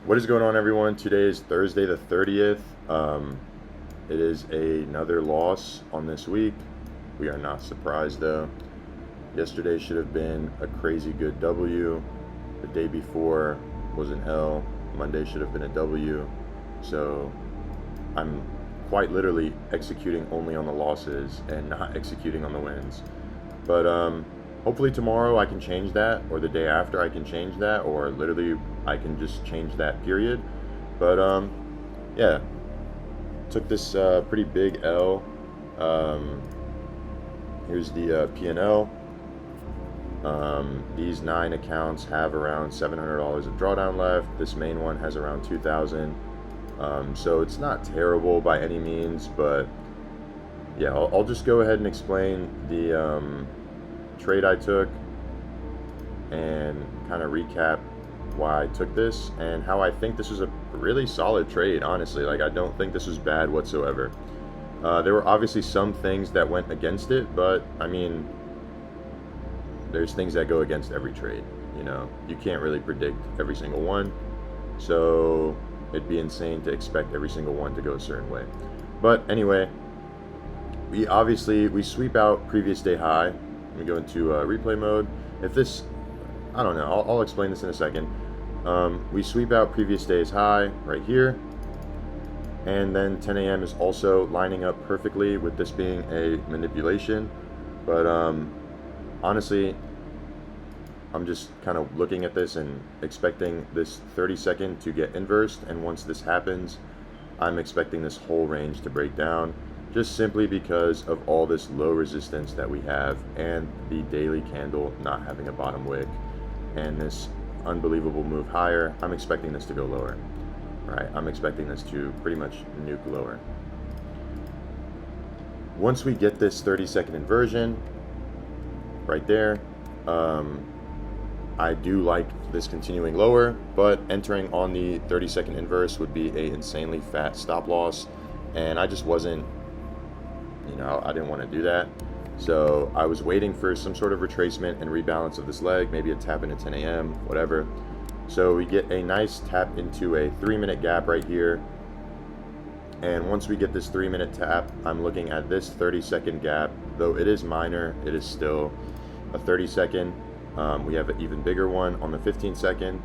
What is going on, everyone? Today is Thursday the 30th. It is another loss on this week. We are not surprised though. Yesterday should have been a crazy good W. The day before was an L. Monday should have been a W. So I'm quite literally executing only on the losses and not executing on the wins. But hopefully tomorrow I can change that, or the day after I can change that, or literally I can just change that period. But yeah, took this pretty big L. Um, Here's the P&L. These 9 accounts have around $700 of drawdown left. This main one has around 2,000. So it's not terrible by any means, but yeah, I'll just go ahead and explain the trade I took and kind of recap why I took this and how I think this was a really solid trade, honestly. Like, I don't think this was bad whatsoever. There were obviously some things that went against it, but I mean, there's things that go against every trade. You know, you can't really predict every single one, so it'd be insane to expect every single one to go a certain way. But anyway, we sweep out previous day high. Let me go into replay mode. If this, I don't know, I'll explain this in a second. We sweep out previous day's high right here, and then 10 a.m. is also lining up perfectly with this being a manipulation. But honestly, I'm just kind of looking at this and expecting this 30-second to get inversed, and once this happens, I'm expecting this whole range to break down, just simply because of all this low resistance that we have and the daily candle not having a bottom wick and this unbelievable move higher. I'm expecting this to go lower. Right, I'm expecting this to pretty much nuke lower. Once we get this 30-second inversion right there, I do like this continuing lower, but entering on the 30-second inverse would be a insanely fat stop loss, and I just wasn't, I didn't want to do that. So I was waiting for some sort of retracement and rebalance of this leg, maybe a tap into 10 a.m., whatever. So we get a nice tap into a 3-minute gap right here. And once we get this 3-minute tap, I'm looking at this 30-second gap. Though it is minor, it is still a 30-second. We have an even bigger one on the 15-second.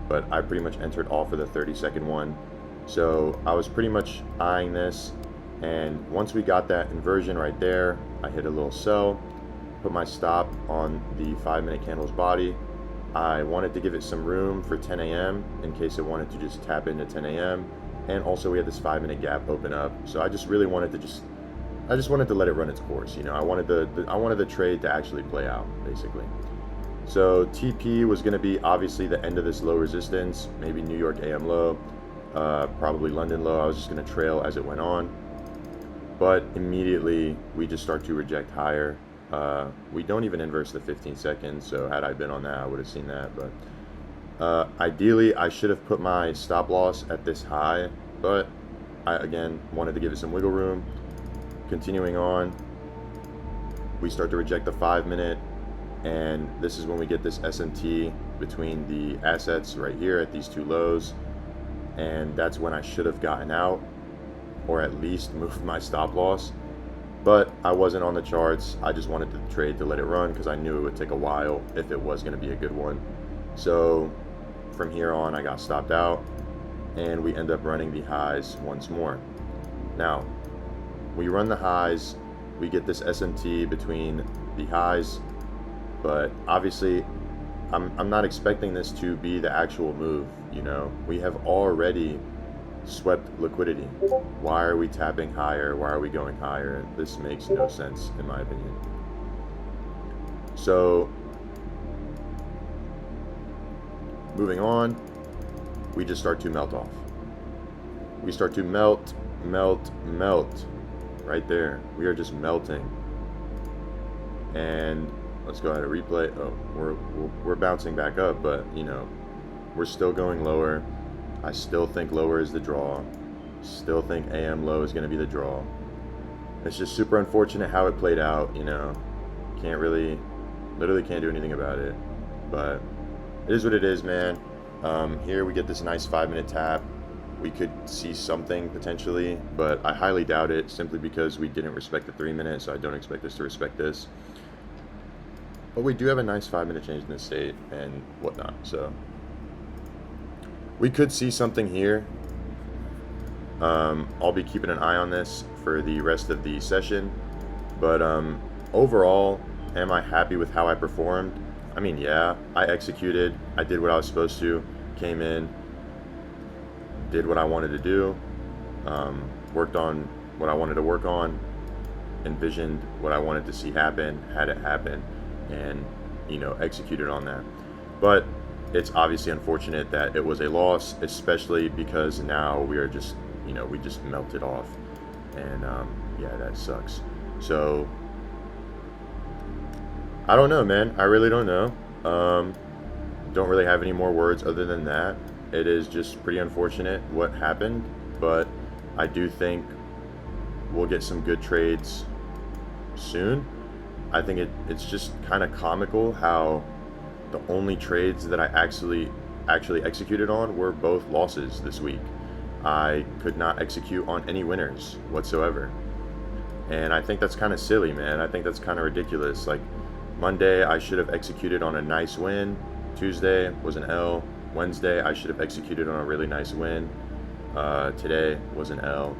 But I pretty much entered all for the 30-second one. So I was pretty much eyeing this. And once we got that inversion right there, I hit a little sell, put my stop on the 5-minute candle's body. I wanted to give it some room for 10 a.m. in case it wanted to just tap into 10 a.m. And also we had this 5-minute gap open up. So I just really wanted to I just wanted to let it run its course. I wanted the trade to actually play out, basically. So TP was going to be obviously the end of this low resistance, maybe New York AM low, probably London low. I was just going to trail as it went on. But immediately we just start to reject higher. We don't even inverse the 15 seconds, so had I been on that, I would have seen that. But ideally, I should have put my stop loss at this high, but I, again, wanted to give it some wiggle room. Continuing on, we start to reject the 5-minute, and this is when we get this SMT between the assets right here at these two lows, and that's when I should have gotten out, or at least moved my stop loss. But I wasn't on the charts. I just wanted the trade to let it run because I knew it would take a while if it was going to be a good one. So from here on, I got stopped out, and we end up running the highs once more. Now, we run the highs, we get this SMT between the highs, but obviously I'm not expecting this to be the actual move. We have already swept liquidity. Why are we tapping higher? Why are we going higher? This makes no sense, in my opinion. So moving on, we just start to melt off. We start to melt right there. We are just melting. And let's go ahead and replay. Oh, we're bouncing back up, but we're still going lower. I still think lower is the draw. Still think AM low is going to be the draw. It's just super unfortunate how it played out. Can't really, literally can't do anything about it. But it is what it is, man. Here we get this nice 5-minute tap. We could see something potentially, but I highly doubt it simply because we didn't respect the 3-minute, so I don't expect us to respect this. But we do have a nice 5-minute change in the state and whatnot, so we could see something here. I'll be keeping an eye on this for the rest of the session, but overall, am I happy with how I performed? I mean, yeah, I executed, I did what I was supposed to, came in, did what I wanted to do, worked on what I wanted to work on, envisioned what I wanted to see happen, had it happen, and, executed on that. But it's obviously unfortunate that it was a loss, especially because now we are just, we just melted off. And, yeah, that sucks. So, I don't know, man. I really don't know. Don't really have any more words other than that. It is just pretty unfortunate what happened, but I do think we'll get some good trades soon. I think it's just kind of comical how the only trades that I actually executed on were both losses this week. I could not execute on any winners whatsoever. And I think that's kind of silly, man. I think that's kind of ridiculous. Like, Monday, I should have executed on a nice win. Tuesday was an L. Wednesday, I should have executed on a really nice win. Today was an L.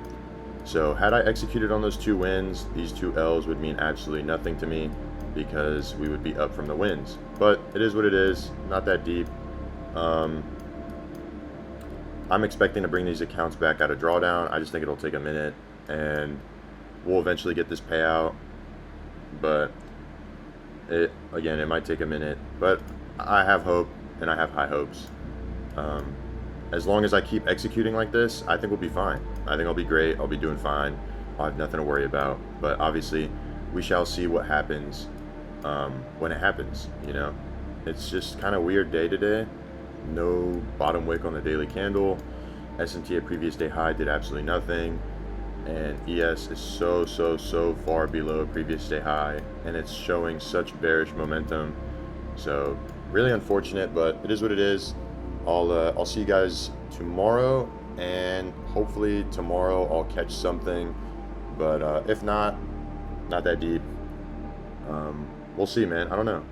So had I executed on those 2 wins, these 2 L's would mean absolutely nothing to me because we would be up from the wins. But it is what it is. Not that deep. I'm expecting to bring these accounts back out of drawdown. I just think it'll take a minute, and we'll eventually get this payout. But it might take a minute. But I have hope, and I have high hopes. As long as I keep executing like this, I think we'll be fine. I think I'll be great. I'll be doing fine. I'll have nothing to worry about. But obviously, we shall see what happens when it happens. It's just kind of weird day today. No bottom wick on the daily candle. S&T at previous day high did absolutely nothing. And ES is so far below previous day high, and it's showing such bearish momentum. So really unfortunate, but it is what it is. I'll see you guys tomorrow, and hopefully tomorrow I'll catch something. But if not that deep. We'll see, man. I don't know.